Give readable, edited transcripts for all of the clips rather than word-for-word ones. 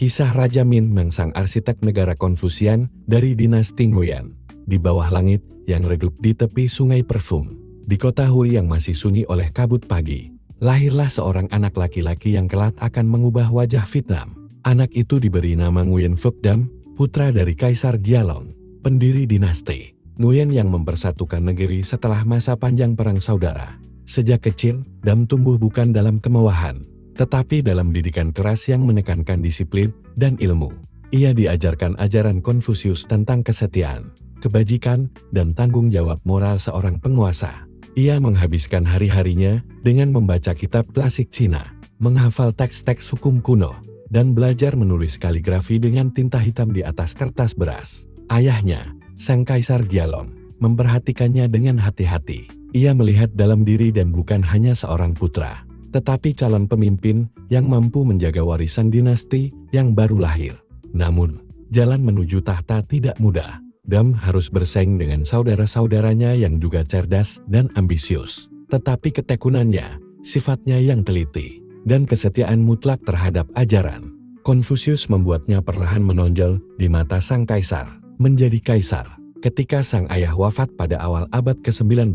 Kisah Raja Min Mang, sang arsitek negara Konfusian dari dinasti Nguyen. Di bawah langit yang redup di tepi sungai Perfum, di kota Hui yang masih sunyi oleh kabut pagi, lahirlah seorang anak laki-laki yang kelak akan mengubah wajah Vietnam. Anak itu diberi nama Nguyen Phuc Dam, putra dari Kaisar Gialong, pendiri dinasti Nguyen yang mempersatukan negeri setelah masa panjang perang saudara. Sejak kecil, Dam tumbuh bukan dalam kemewahan, tetapi dalam didikan keras yang menekankan disiplin dan ilmu. Ia diajarkan ajaran Konfusius tentang kesetiaan, kebajikan, dan tanggung jawab moral seorang penguasa. Ia menghabiskan hari-harinya dengan membaca kitab klasik Cina, menghafal teks-teks hukum kuno, dan belajar menulis kaligrafi dengan tinta hitam di atas kertas beras. Ayahnya, sang Kaisar Gialong, memperhatikannya dengan hati-hati. Ia melihat dalam diri dan bukan hanya seorang putra, tetapi calon pemimpin yang mampu menjaga warisan dinasti yang baru lahir. Namun, jalan menuju tahta tidak mudah. Dam harus bersaing dengan saudara-saudaranya yang juga cerdas dan ambisius. Tetapi ketekunannya, sifatnya yang teliti, dan kesetiaan mutlak terhadap ajaran Konfusius membuatnya perlahan menonjol di mata sang kaisar. Menjadi kaisar, ketika sang ayah wafat pada awal abad ke-19,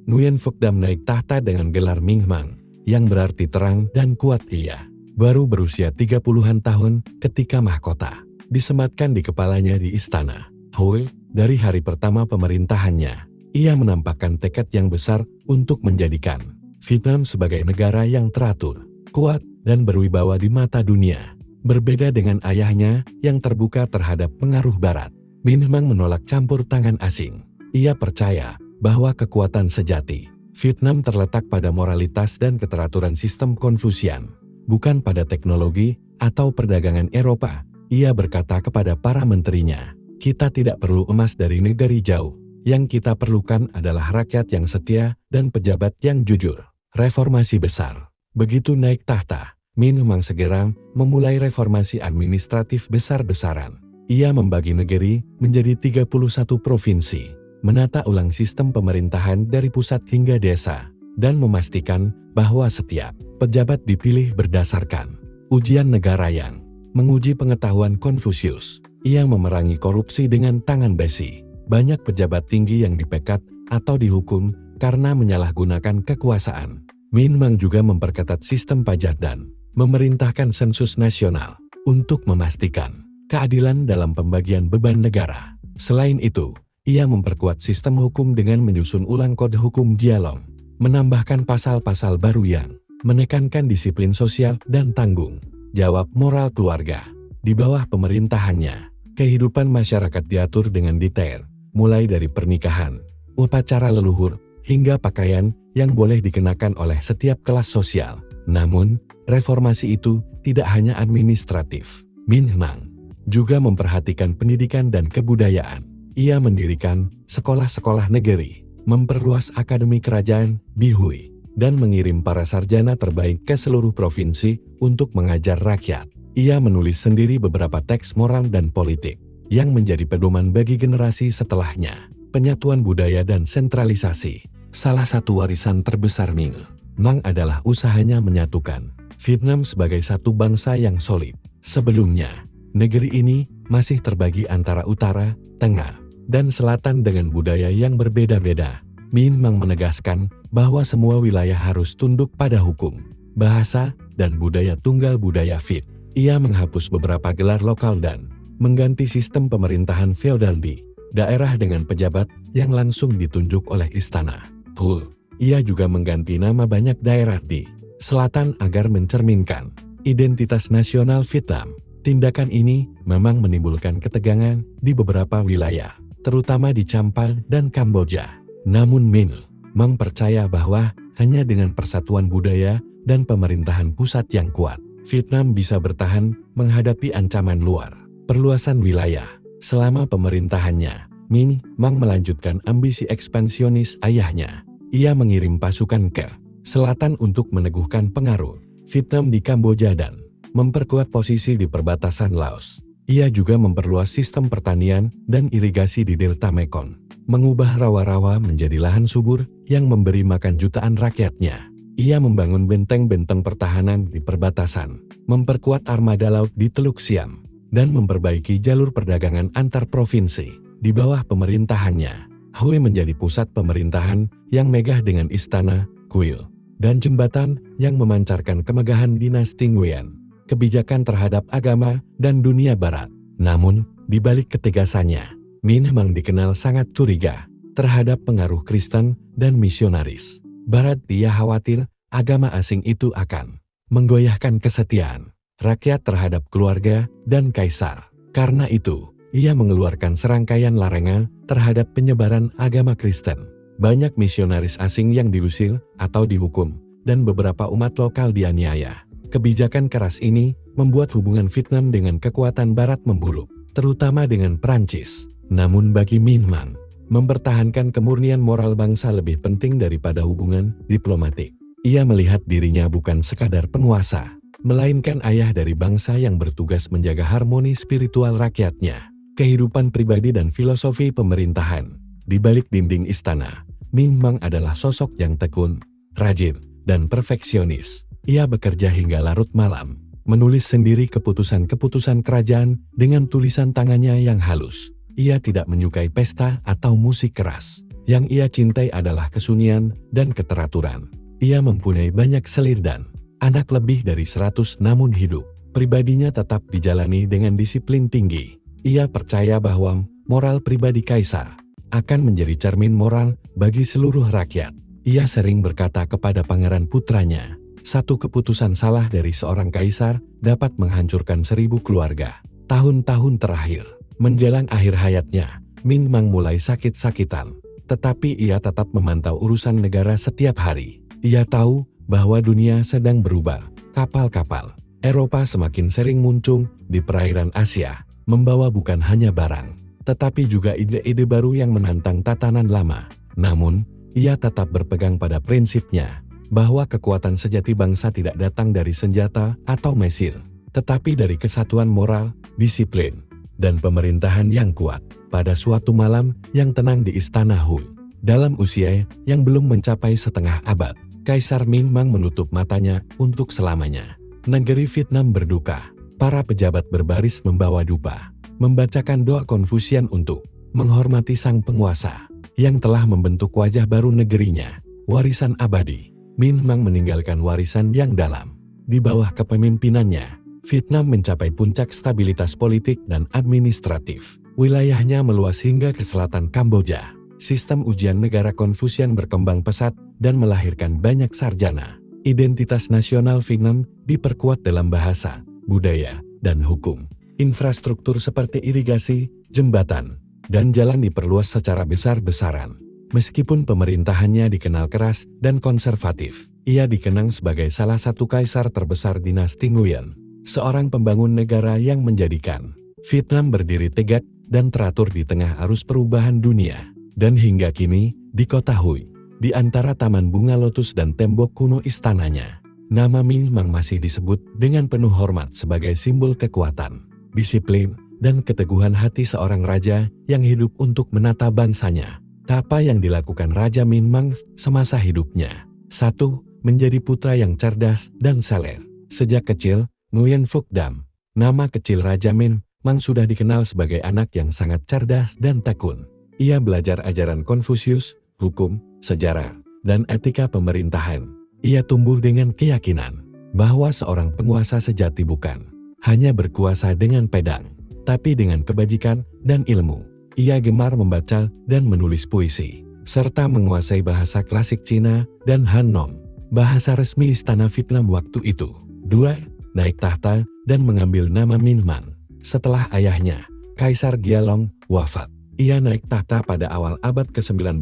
Nguyen Phuc Dam naik tahta dengan gelar Minh Mang, yang berarti terang dan kuat. Ia baru berusia 30-an tahun ketika mahkota disematkan di kepalanya di istana Hui. Dari hari pertama pemerintahannya, ia menampakkan tekad yang besar untuk menjadikan Vietnam sebagai negara yang teratur, kuat, dan berwibawa di mata dunia. Berbeda dengan ayahnya yang terbuka terhadap pengaruh barat, Minh Mang menolak campur tangan asing. Ia percaya bahwa kekuatan sejati Vietnam terletak pada moralitas dan keteraturan sistem Konfusian, bukan pada teknologi atau perdagangan Eropa. Ia berkata kepada para menterinya, "Kita tidak perlu emas dari negeri jauh. Yang kita perlukan adalah rakyat yang setia dan pejabat yang jujur." Reformasi besar. Begitu naik tahta, Minh Mang segera memulai reformasi administratif besar-besaran. Ia membagi negeri menjadi 31 provinsi, menata ulang sistem pemerintahan dari pusat hingga desa, dan memastikan bahwa setiap pejabat dipilih berdasarkan ujian negara yang menguji pengetahuan Konfusius. Ia memerangi korupsi dengan tangan besi. Banyak pejabat tinggi yang dipecat atau dihukum karena menyalahgunakan kekuasaan. Minh Mang juga memperketat sistem pajak dan memerintahkan sensus nasional untuk memastikan keadilan dalam pembagian beban negara. Selain itu, ia memperkuat sistem hukum dengan menyusun ulang kode hukum Gialong, menambahkan pasal-pasal baru yang menekankan disiplin sosial dan tanggung jawab moral keluarga. Di bawah pemerintahannya, kehidupan masyarakat diatur dengan detail, mulai dari pernikahan, upacara leluhur, hingga pakaian yang boleh dikenakan oleh setiap kelas sosial. Namun, reformasi itu tidak hanya administratif. Minh Mang juga memperhatikan pendidikan dan kebudayaan. Ia mendirikan sekolah-sekolah negeri, memperluas akademi kerajaan di Hui, dan mengirim para sarjana terbaik ke seluruh provinsi untuk mengajar rakyat. Ia menulis sendiri beberapa teks moral dan politik yang menjadi pedoman bagi generasi setelahnya. Penyatuan budaya dan sentralisasi. Salah satu warisan terbesar Minh Mang adalah usahanya menyatukan Vietnam sebagai satu bangsa yang solid. Sebelumnya, negeri ini masih terbagi antara utara, tengah, dan selatan dengan budaya yang berbeda-beda. Minh Mang menegaskan bahwa semua wilayah harus tunduk pada hukum, bahasa, dan budaya tunggal budaya Viet. Ia menghapus beberapa gelar lokal dan mengganti sistem pemerintahan feodal di daerah dengan pejabat yang langsung ditunjuk oleh istana Hui. Ia juga mengganti nama banyak daerah di selatan agar mencerminkan identitas nasional Vietnam. Tindakan ini memang menimbulkan ketegangan di beberapa wilayah, terutama di Champa dan Kamboja. Namun Minh Mang percaya bahwa hanya dengan persatuan budaya dan pemerintahan pusat yang kuat, Vietnam bisa bertahan menghadapi ancaman luar. Perluasan wilayah. Selama pemerintahannya, Minh Mang melanjutkan ambisi ekspansionis ayahnya. Ia mengirim pasukan ke selatan untuk meneguhkan pengaruh Vietnam di Kamboja dan memperkuat posisi di perbatasan Laos. Ia juga memperluas sistem pertanian dan irigasi di Delta Mekong, mengubah rawa-rawa menjadi lahan subur yang memberi makan jutaan rakyatnya. Ia membangun benteng-benteng pertahanan di perbatasan, memperkuat armada laut di Teluk Siam, dan memperbaiki jalur perdagangan antar provinsi. Di bawah pemerintahannya, Hui menjadi pusat pemerintahan yang megah dengan istana, kuil, dan jembatan yang memancarkan kemegahan dinasti Nguyen, kebijakan terhadap agama dan dunia barat. Namun, di balik ketegasannya, Min Mang dikenal sangat curiga terhadap pengaruh Kristen dan misionaris Barat. Dia khawatir agama asing itu akan menggoyahkan kesetiaan rakyat terhadap keluarga dan kaisar. Karena itu, ia mengeluarkan serangkaian larangan terhadap penyebaran agama Kristen. Banyak misionaris asing yang diusir atau dihukum, dan beberapa umat lokal dianiaya. Kebijakan keras ini membuat hubungan Vietnam dengan kekuatan Barat memburuk, terutama dengan Prancis. Namun bagi Min Mang, mempertahankan kemurnian moral bangsa lebih penting daripada hubungan diplomatik. Ia melihat dirinya bukan sekadar penguasa, melainkan ayah dari bangsa yang bertugas menjaga harmoni spiritual rakyatnya. Kehidupan pribadi dan filosofi pemerintahan. Di balik dinding istana, Min Mang adalah sosok yang tekun, rajin, dan perfeksionis. Ia bekerja hingga larut malam, menulis sendiri keputusan-keputusan kerajaan dengan tulisan tangannya yang halus. Ia tidak menyukai pesta atau musik keras. Yang ia cintai adalah kesunyian dan keteraturan. Ia mempunyai banyak selir dan anak lebih dari 100, namun hidup pribadinya tetap dijalani dengan disiplin tinggi. Ia percaya bahwa moral pribadi kaisar akan menjadi cermin moral bagi seluruh rakyat. Ia sering berkata kepada pangeran putranya, satu keputusan salah dari seorang kaisar dapat menghancurkan 1000 keluarga. Tahun-tahun terakhir, menjelang akhir hayatnya, Min Mang mulai sakit-sakitan. Tetapi ia tetap memantau urusan negara setiap hari. Ia tahu bahwa dunia sedang berubah. Kapal-kapal Eropa semakin sering muncul di perairan Asia, membawa bukan hanya barang, tetapi juga ide-ide baru yang menantang tatanan lama. Namun, ia tetap berpegang pada prinsipnya, bahwa kekuatan sejati bangsa tidak datang dari senjata atau mesil, tetapi dari kesatuan moral, disiplin, dan pemerintahan yang kuat. Pada suatu malam yang tenang di Istana Hui, dalam usia yang belum mencapai setengah abad, Kaisar Min Mang menutup matanya untuk selamanya. Negeri Vietnam berduka. Para pejabat berbaris membawa dupa, membacakan doa Konfusian untuk menghormati sang penguasa yang telah membentuk wajah baru negerinya. Warisan abadi. Min Mang meninggalkan warisan yang dalam. Di bawah kepemimpinannya, Vietnam mencapai puncak stabilitas politik dan administratif. Wilayahnya meluas hingga ke selatan Kamboja. Sistem ujian negara Konfusian berkembang pesat dan melahirkan banyak sarjana. Identitas nasional Vietnam diperkuat dalam bahasa, budaya, dan hukum. Infrastruktur seperti irigasi, jembatan, dan jalan diperluas secara besar-besaran. Meskipun pemerintahannya dikenal keras dan konservatif, ia dikenang sebagai salah satu kaisar terbesar dinasti Nguyen. Seorang pembangun negara yang menjadikan Vietnam berdiri tegak dan teratur di tengah arus perubahan dunia. Dan hingga kini, di kota Hui, di antara taman bunga lotus dan tembok kuno istananya, nama Min Mang masih disebut dengan penuh hormat sebagai simbol kekuatan, disiplin, dan keteguhan hati seorang raja yang hidup untuk menata bangsanya. Apa yang dilakukan Raja Min Mang semasa hidupnya? 1. Menjadi putra yang cerdas dan seler. Sejak kecil, Nguyen Phuc Dam, nama kecil Raja Min Mang, sudah dikenal sebagai anak yang sangat cerdas dan tekun. Ia belajar ajaran Konfusius, hukum, sejarah, dan etika pemerintahan. Ia tumbuh dengan keyakinan bahwa seorang penguasa sejati bukan hanya berkuasa dengan pedang, tapi dengan kebajikan dan ilmu. Ia gemar membaca dan menulis puisi, serta menguasai bahasa klasik Cina dan Hannom, bahasa resmi istana Vietnam waktu itu. 2. Naik tahta dan mengambil nama Min Mang setelah ayahnya, Kaisar Gialong, wafat. Ia naik tahta pada awal abad ke-19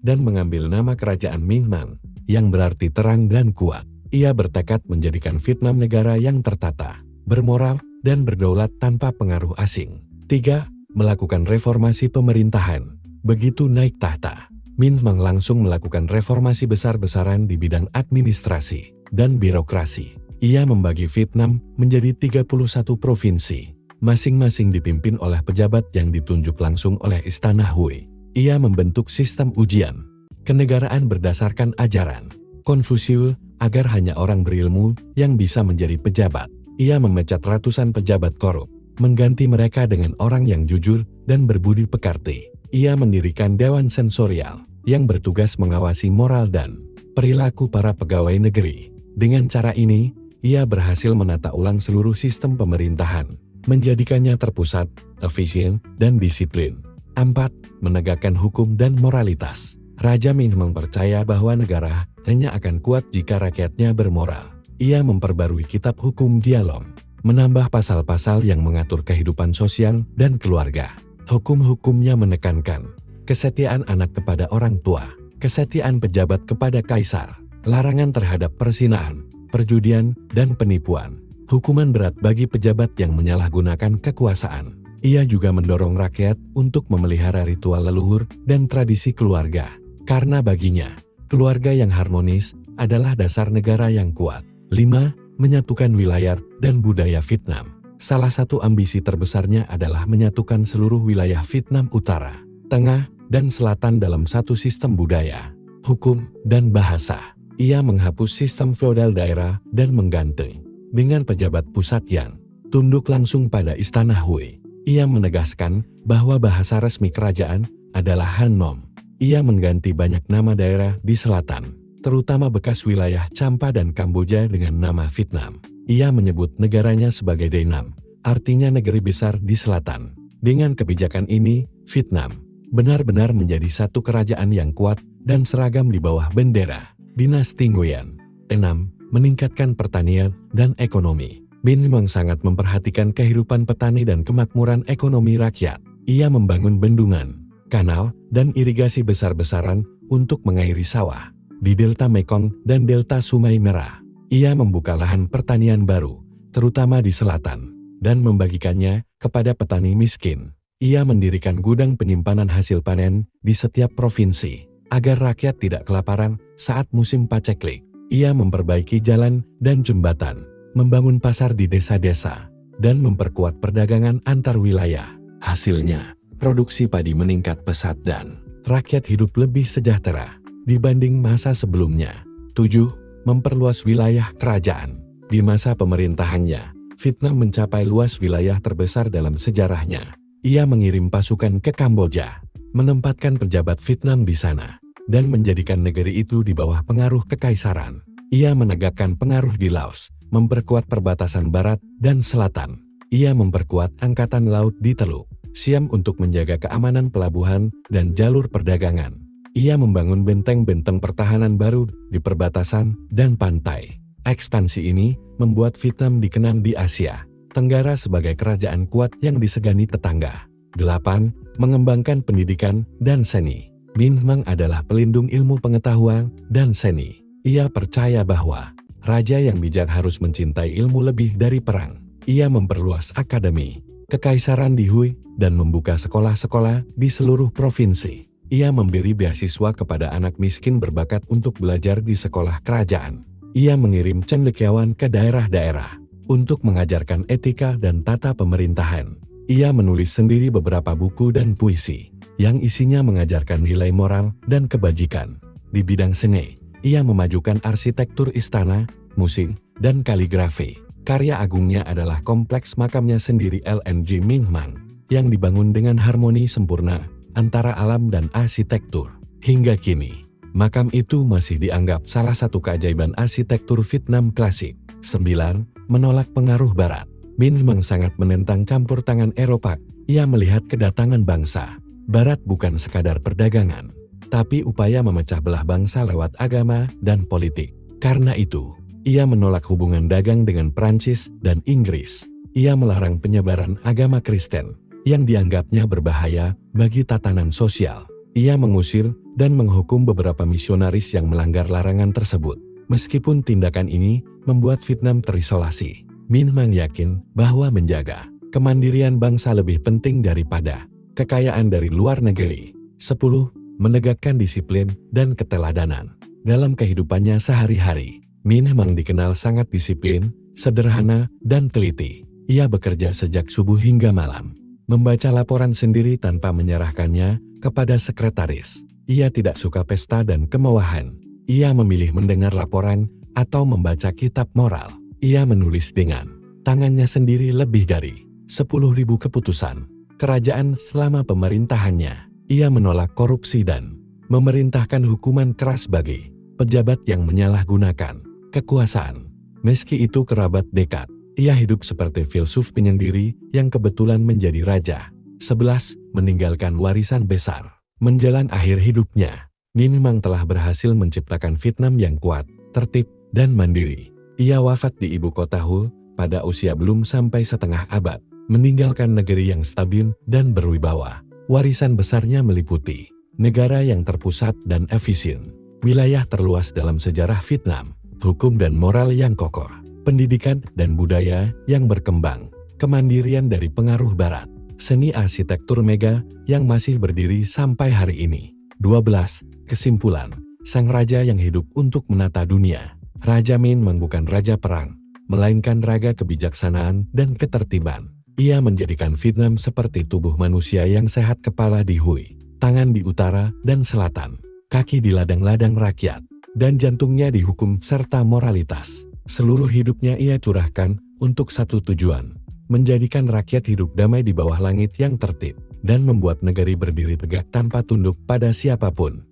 dan mengambil nama kerajaan Min Mang, yang berarti terang dan kuat. Ia bertekad menjadikan Vietnam negara yang tertata, bermoral, dan berdaulat tanpa pengaruh asing. 3. Melakukan reformasi pemerintahan. Begitu naik tahta, Min Mang langsung melakukan reformasi besar-besaran di bidang administrasi dan birokrasi. Ia membagi Vietnam menjadi 31 provinsi, masing-masing dipimpin oleh pejabat yang ditunjuk langsung oleh Istana Hui. Ia membentuk sistem ujian kenegaraan berdasarkan ajaran Konfusius agar hanya orang berilmu yang bisa menjadi pejabat. Ia memecat ratusan pejabat korup, mengganti mereka dengan orang yang jujur dan berbudi pekerti. Ia mendirikan Dewan Sensorial yang bertugas mengawasi moral dan perilaku para pegawai negeri. Dengan cara ini, ia berhasil menata ulang seluruh sistem pemerintahan, menjadikannya terpusat, efisien, dan disiplin. 4. Menegakkan hukum dan moralitas. Raja Minhmang percaya bahwa negara hanya akan kuat jika rakyatnya bermoral. Ia memperbarui kitab hukum Dialog, menambah pasal-pasal yang mengatur kehidupan sosial dan keluarga. Hukum-hukumnya menekankan kesetiaan anak kepada orang tua, kesetiaan pejabat kepada kaisar, larangan terhadap perzinahan, perjudian, dan penipuan, hukuman berat bagi pejabat yang menyalahgunakan kekuasaan. Ia juga mendorong rakyat untuk memelihara ritual leluhur dan tradisi keluarga, karena baginya, keluarga yang harmonis adalah dasar negara yang kuat. 5. Menyatukan wilayah dan budaya Vietnam. Salah satu ambisi terbesarnya adalah menyatukan seluruh wilayah Vietnam Utara, Tengah, dan Selatan dalam satu sistem budaya, hukum, dan bahasa. Ia menghapus sistem feodal daerah dan mengganti dengan pejabat pusat yang tunduk langsung pada Istana Hue. Ia menegaskan bahwa bahasa resmi kerajaan adalah Han Nom. Ia mengganti banyak nama daerah di selatan, terutama bekas wilayah Champa dan Kamboja dengan nama Vietnam. Ia menyebut negaranya sebagai Dai Nam, artinya negeri besar di selatan. Dengan kebijakan ini, Vietnam benar-benar menjadi satu kerajaan yang kuat dan seragam di bawah bendera Dinasti Nguyen. 6. Meningkatkan pertanian dan ekonomi. Minhmang sangat memperhatikan kehidupan petani dan kemakmuran ekonomi rakyat. Ia membangun bendungan, kanal, dan irigasi besar-besaran untuk mengairi sawah di Delta Mekong dan Delta Sungai Merah. Ia membuka lahan pertanian baru, terutama di selatan, dan membagikannya kepada petani miskin. Ia mendirikan gudang penyimpanan hasil panen di setiap provinsi, agar rakyat tidak kelaparan saat musim paceklik. Ia memperbaiki jalan dan jembatan, membangun pasar di desa-desa, dan memperkuat perdagangan antar wilayah. Hasilnya, produksi padi meningkat pesat dan rakyat hidup lebih sejahtera dibanding masa sebelumnya. 7. Memperluas wilayah kerajaan. Di masa pemerintahannya, Vietnam mencapai luas wilayah terbesar dalam sejarahnya. Ia mengirim pasukan ke Kamboja, menempatkan pejabat Vietnam di sana, dan menjadikan negeri itu di bawah pengaruh kekaisaran. Ia menegakkan pengaruh di Laos, memperkuat perbatasan barat dan selatan. Ia memperkuat angkatan laut di Teluk Siam untuk menjaga keamanan pelabuhan dan jalur perdagangan. Ia membangun benteng-benteng pertahanan baru di perbatasan dan pantai. Ekspansi ini membuat Vietnam dikenal di Asia Tenggara sebagai kerajaan kuat yang disegani tetangga. 8. Mengembangkan pendidikan dan seni. Minhmang adalah pelindung ilmu pengetahuan dan seni. Ia percaya bahwa raja yang bijak harus mencintai ilmu lebih dari perang. Ia memperluas akademi kekaisaran di Hue dan membuka sekolah-sekolah di seluruh provinsi. Ia memberi beasiswa kepada anak miskin berbakat untuk belajar di sekolah kerajaan. Ia mengirim cendekiawan ke daerah-daerah untuk mengajarkan etika dan tata pemerintahan. Ia menulis sendiri beberapa buku dan puisi yang isinya mengajarkan nilai moral dan kebajikan. Di bidang seni, ia memajukan arsitektur istana, musik, dan kaligrafi. Karya agungnya adalah kompleks makamnya sendiri LNG Minhmang yang dibangun dengan harmoni sempurna antara alam dan arsitektur. Hingga kini, makam itu masih dianggap salah satu keajaiban arsitektur Vietnam klasik. 9. Menolak pengaruh Barat. Minhmang sangat menentang campur tangan Eropa. Ia melihat kedatangan bangsa Barat bukan sekadar perdagangan, tapi upaya memecah belah bangsa lewat agama dan politik. Karena itu, ia menolak hubungan dagang dengan Prancis dan Inggris. Ia melarang penyebaran agama Kristen yang dianggapnya berbahaya bagi tatanan sosial. Ia mengusir dan menghukum beberapa misionaris yang melanggar larangan tersebut. Meskipun tindakan ini membuat Vietnam terisolasi, Minhmang yakin bahwa menjaga kemandirian bangsa lebih penting daripada kekayaan dari luar negeri. 10. Menegakkan disiplin dan keteladanan. Dalam kehidupannya sehari-hari, Minhmang dikenal sangat disiplin, sederhana, dan teliti. Ia bekerja sejak subuh hingga malam, membaca laporan sendiri tanpa menyerahkannya kepada sekretaris. Ia tidak suka pesta dan kemewahan. Ia memilih mendengar laporan atau membaca kitab moral. Ia menulis dengan tangannya sendiri lebih dari 10.000 keputusan kerajaan selama pemerintahannya. Ia menolak korupsi dan memerintahkan hukuman keras bagi pejabat yang menyalahgunakan kekuasaan. Meski itu kerabat dekat, ia hidup seperti filsuf penyendiri yang kebetulan menjadi raja. 11. Meninggalkan warisan besar. Menjelang akhir hidupnya, Minh Mang telah berhasil menciptakan Vietnam yang kuat, tertib, dan mandiri. Ia wafat di ibu kota Hue pada usia belum sampai setengah abad, meninggalkan negeri yang stabil dan berwibawa. Warisan besarnya meliputi negara yang terpusat dan efisien, wilayah terluas dalam sejarah Vietnam, hukum dan moral yang kokoh, pendidikan dan budaya yang berkembang, kemandirian dari pengaruh barat, seni arsitektur megah yang masih berdiri sampai hari ini. 12. Kesimpulan, sang raja yang hidup untuk menata dunia. Raja Minh Mang bukan raja perang, melainkan raja kebijaksanaan dan ketertiban. Ia menjadikan Vietnam seperti tubuh manusia yang sehat, kepala di Hue, tangan di utara dan selatan, kaki di ladang-ladang rakyat, dan jantungnya di hukum serta moralitas. Seluruh hidupnya ia curahkan untuk satu tujuan, menjadikan rakyat hidup damai di bawah langit yang tertib, dan membuat negeri berdiri tegak tanpa tunduk pada siapapun.